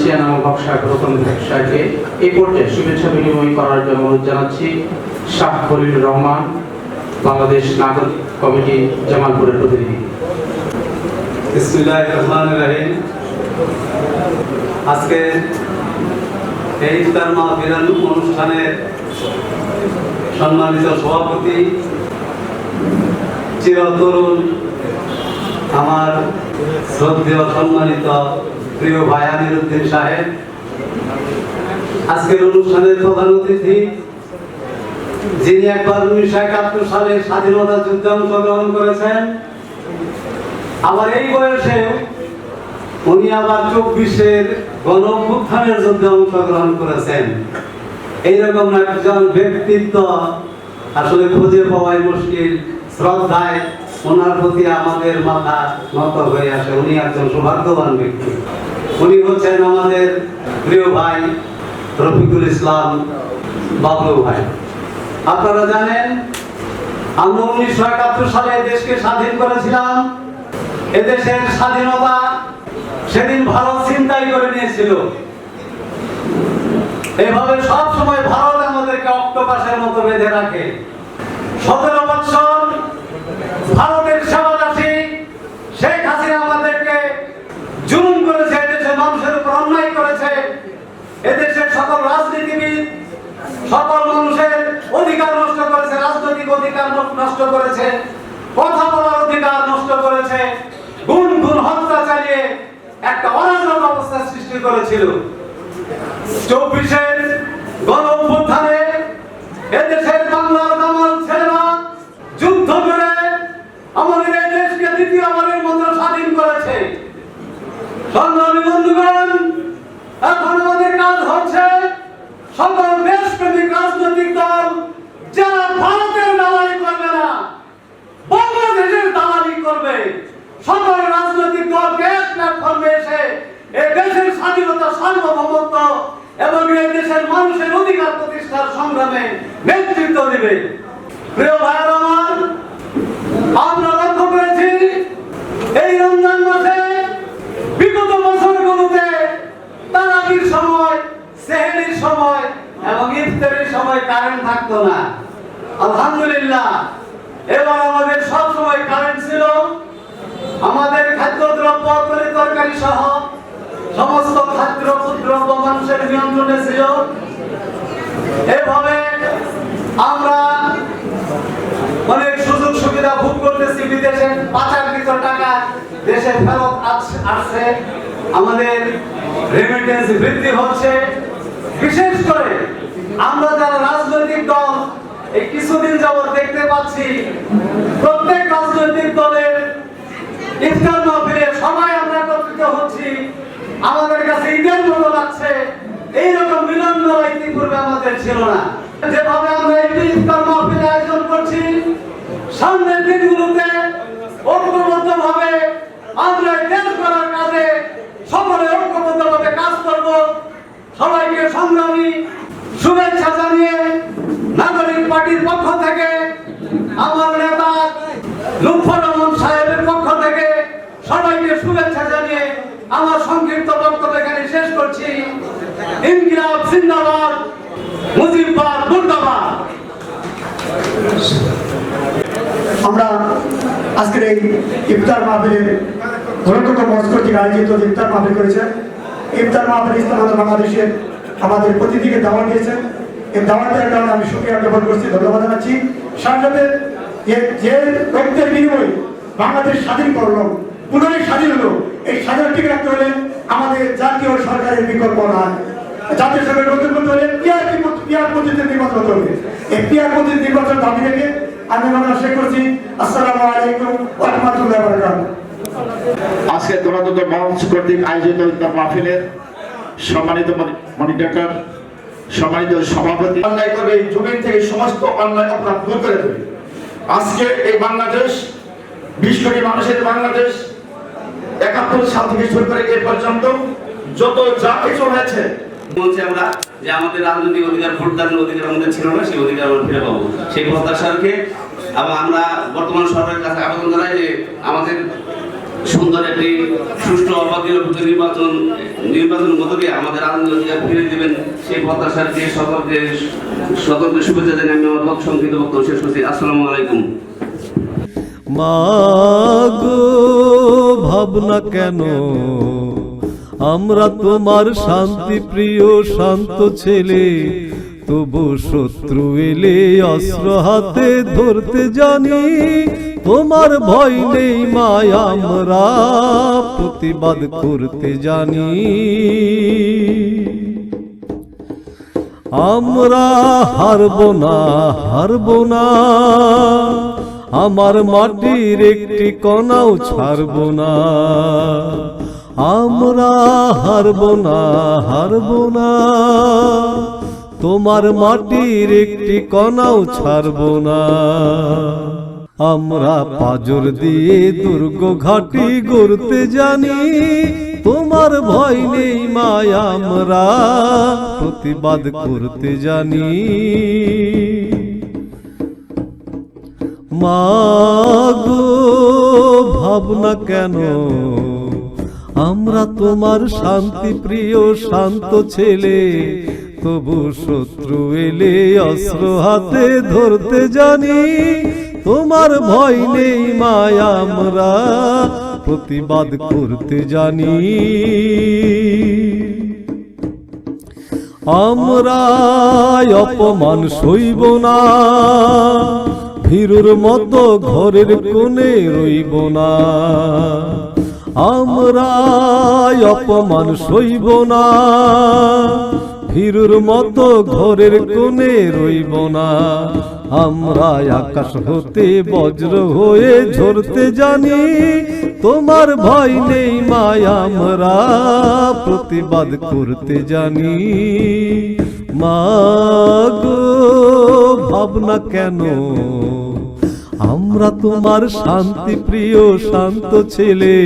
জানাচ্ছি এনামুল হক সাহেব রতন সাহেবকে এই পর্যায়ে শুভেচ্ছা বিনিময় করার জন্য অনুরোধ জানাচ্ছি শাহ খলিলুর রহমান, বাংলাদেশ নাগরিক কমিটি জামালপুরের প্রতিনিধি। বিসমিল্লাহির রহমানির রহিম। আজকে এই ইফতার মাহফিল অনুষ্ঠানের সম্মানিত সভাপতি, চিরতরুণ আমার শ্রদ্ধেয় সম্মানিত প্রিয় ভাই আমিরউদ্দিন সাহেব, আজকের অনুষ্ঠানের প্রধান অতিথি যিনি একবার 1971 সালে স্বাধীনতা যুদ্ধে অংশগ্রহণ করেছেন, আমার এই বয়সে উনি আবার 24-এর গণ-অভ্যুত্থানের যুদ্ধে অংশগ্রহণ করেছেন। এইরকম একজন ব্যক্তিত্ব আসলে খুঁজে পাওয়াই মুশকিল। শ্রদ্ধায় ওনার প্রতি আমাদের মাথা নত হয়ে আসে। উনি একজন সৌভাগ্যবান ব্যক্তি। উনি হচ্ছেন আমাদের প্রিয় ভাই রফিকুল ইসলাম বাবলু ভাই। আপনারা জানেন আমরা 1971 সালে দেশকে স্বাধীন করেছিলাম। এদেশের স্বাধীনতা সেদিন ভারত ছিনতাই করে নিয়েছিল। এভাবে সব সময় ভারত আমাদেরকে অক্টোপাসের মতো বেঁধে রাখে। 17 বছর ভারতের সেবাদাসী শেখ হাসিনা আমাদেরকে জুলুম করেছে, এদেশের মানুষের উপর অন্যায় করেছে। এদেশের সকল রাজনীতিবিদ সকল মানুষের অধিকার নষ্ট করেছে, রাজনৈতিক অধিকার নষ্ট করেছে, কথা বলার অধিকার নষ্ট করেছে, গুণ গুণ হত্যা চালিয়ে একটা অরাজক অবস্থা সৃষ্টি করেছিল। 24-এর গণ-অভ্যুত্থানে এদেশের বাংলার দামাল ছেলেরা যুদ্ধ করে আমাদের এই দেশকে দ্বিতীয়বারের মতো স্বাধীন করেছে। সংগ্রামী বন্ধুগণ, এখন আমাদের কাজ হচ্ছে সকল দেশপ্রেমিক রাজনৈতিক দল যারা ভারতের দালালি করবে না, বাংলাদেশের দালালি করবে, সকল রাজনৈতিক দলকে এক প্ল্যাটফর্মে এসে এই দেশের স্বাধীনতা, সার্বভৌমত্ব এবং এই দেশের মানুষের অধিকার প্রতিষ্ঠার সংগ্রামে নেতৃত্ব দিবে। প্রিয় ভাইয়েরা আমার, আমরা লক্ষ্য করেছি এই রমজান মাসে বিগত বছরগুলোতে তারাবির সময়, সেহরির সময় এবং ইফতারের সময় কারেন্ট থাকতো না। আলহামদুলিল্লাহ এবার আমাদের সব সময় কারেন্ট ছিল। আমাদের খাদ্যদ্রব্য, তরকারি সহ সমস্ত খাদ্যদ্রব্য মানুষের নিয়ন্ত্রণে ছিল। এভাবে আমরা অনেক সুযোগ সুবিধা ভোগ করতেছি। বিদেশে পাচারকৃত টাকা দেশে ফেরত আসছে, আমাদের রেমিটেন্স বৃদ্ধি হচ্ছে। বিশেষ করে আমরা যারা রাজনৈতিক দল এই কিছুদিন যাবত দেখতে পাচ্ছি প্রত্যেক রাজনৈতিক দলের ইফতার মাহফিলে সবাই আমরা একত্রিত হচ্ছি। আমাদের কাছে ঈদের মতো লাগছে। এইরকম মিলন মেলা ইতিপূর্বে আমাদের ছিল না। যেভাবে আমরা এই ইফতার মাহফিল আয়োজন করছি, সামনের দিনগুলোতে ঐক্যবদ্ধভাবে আমরা দেশ গড়ার কাজে সকলে ঐক্যবদ্ধভাবে কাজ করব। সবাইকে সংগ্রামী শুভেচ্ছা জানিয়ে নাগরিক পার্টির পক্ষ থেকে, আমার নেতা লুৎফর রহমান সাহেবের পক্ষ থেকে সবাইকে শুভেচ্ছা জানিয়ে আমার সংক্ষিপ্ত বক্তব্য এখানে শেষ করছি। ইনকিলাব জিন্দাবাদ, মুজিববাদ মুর্দাবাদ। আমরা আজকের এই ইফতার মাহফিলের গণতন্ত্র মঞ্চ কর্তৃক আয়োজিত ইফতার মাহফিল করেছেন। ইফতার মাহফিল ইসলাম বাংলাদেশের আমাদের প্রতিনিধিকে দাওয়াত দিয়েছেন। এই দাওয়াতের কারণে আমি শুকরিয়া জ্ঞাপন করছি, ধন্যবাদ জানাচ্ছি। সাথে যে রক্তের বিনিময়ে বাংলাদেশ স্বাধীন করলো, পুনরায় স্বাধীন হলো, এই স্বাধীনতা ঠিক রাখতে হলে আমাদের জাতীয় সরকারের বিকল্প নয়। জাতীয় সরকার গঠন করতে হলে পিয়ার পদ্ধতিতে নির্বাচন করতে হবে। এই পিয়ার পদ্ধতির নির্বাচন দাবি রেখে আমি শেষ করছি। আসসালামু আলাইকুম ওয়া রাহমাতুল্লাহি ওয়া বারাকাতুহু। আজকে গণতন্ত্র মঞ্চ কর্তৃক আয়োজিত ইফতার মাহফিলের সম্মানিত মনিটর, সম্মানিত সভাপতি, অন্যায় করবে এই যুগের থেকে সমস্ত অন্যায় অপরাধ দূর করে দেবে। আজকে এই বাংলাদেশ 20 কোটি মানুষের বাংলাদেশ 71 সাল থেকে শুরু করে এ পর্যন্ত যত যা কিছু হয়েছে বলছি আমরা যে আমাদের রাজনৈতিক অধিকার, ভোটদানের অধিকার আমাদের ছিল না, সেই অধিকার আমরা ফিরে পাবো। সেই প্রত্যাশাকে এবং আমরা বর্তমান সরকারের কাছে আবেদন জানাই যে আমাদের সুন্দর একটি সুষ্ঠু অবাধ নিরপেক্ষ নির্বাচনের মধ্য দিয়ে আমাদের রাজনৈতিক অধিকার ফিরে দিবেন সেই প্রত্যাশা দিয়ে সকলকে শুভেচ্ছা জানিয়ে আমি আমার সংক্ষিপ্ত বক্তব্য শেষ করছি। আসসালামু আলাইকুম। মাগো ভাবনা কেন, আমরা তোমার শান্তি প্রিয় শান্ত ছেলে, তবু শত্রু এলে অস্ত্র হাতে ধরতে জানি। তোমার ভয় নেই মায়া, আমরা প্রতিবাদ করতে জানি। আমরা হারবো না, হারবো না, আমার মাটির একটি কণাও ছাড়বো না। আমরা হারবো না, হারবো না, তোমার মাটির একটি কণাও ছাড়বো না। আমরা পাজর দিয়ে দুর্গ ঘাটি গড়তে জানি। তোমার ভয় নেই মায়া, আমরা প্রতিবাদ করতে জানি। মাগো ভাবনা কেন, আমরা তোমার শান্তি প্রিয় শান্ত ছেলে, তবু শত্রু এলে অস্ত্র হাতে ধরতে জানি। তোমার ভয় নেই মায়া, আমরা প্রতিবাদ করতে জানি। আমরা অপমান সইব না, ভীরুর মতো ঘরের কোণে রইব না। আমরা অপমান সইব না, ভীরুর মতো ঘরের কোণে রইব না। আমরা আকাশ হতে বজ্র হয়ে ঝরতে জানি। তোমার ভয় নেই মায়া, আমরা প্রতিবাদ করতে জানি। মাগো ভাবনা কেন, আমরা তোমার শান্তি প্রিয় শান্ত ছেলে,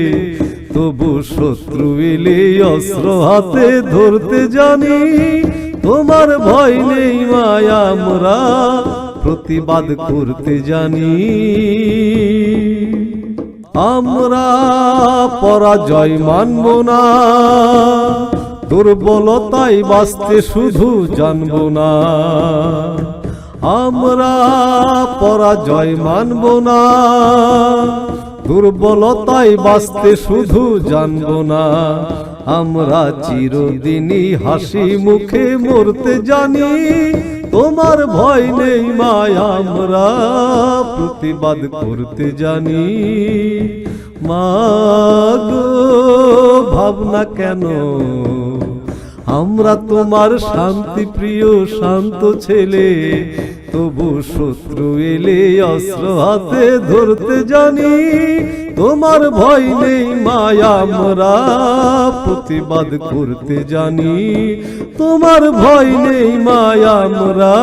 তবু শত্রু এলে অস্ত্র হাতে ধরতে জানি। তোমার ভয় নেই মায়া, আমরা প্রতিবাদ করতে জানি। আমরা পরাজয় মানব না, দুর্বলতায় বাঁচতে শুধু জানব না। আমরা পরাজয় মানব না, দুর্বলতায় বাঁচতে শুধু জানব না। আমরা চিরদিনই হাসি মুখে মরতে জানি। তোমার ভয় নেই মায়া, আমরা প্রতিবাদ করতে জানি। মাগো ভাবনা কেন, আমরা তোমার শান্তি প্রিয় শান্ত ছেলে, তবু শত্রু এলে অস্ত্র হাতে ধরতে জানি। তোমার ভয় নেই মায়া, আমরা প্রতিবাদ করতে জানি। তোমার ভয় নেই মায়া, আমরা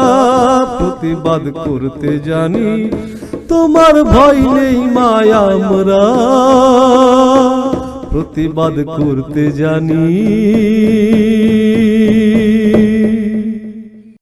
প্রতিবাদ করতে জানি। তোমার ভয় নেই মায়া, আমরা প্রতিবাদ করতে জানি।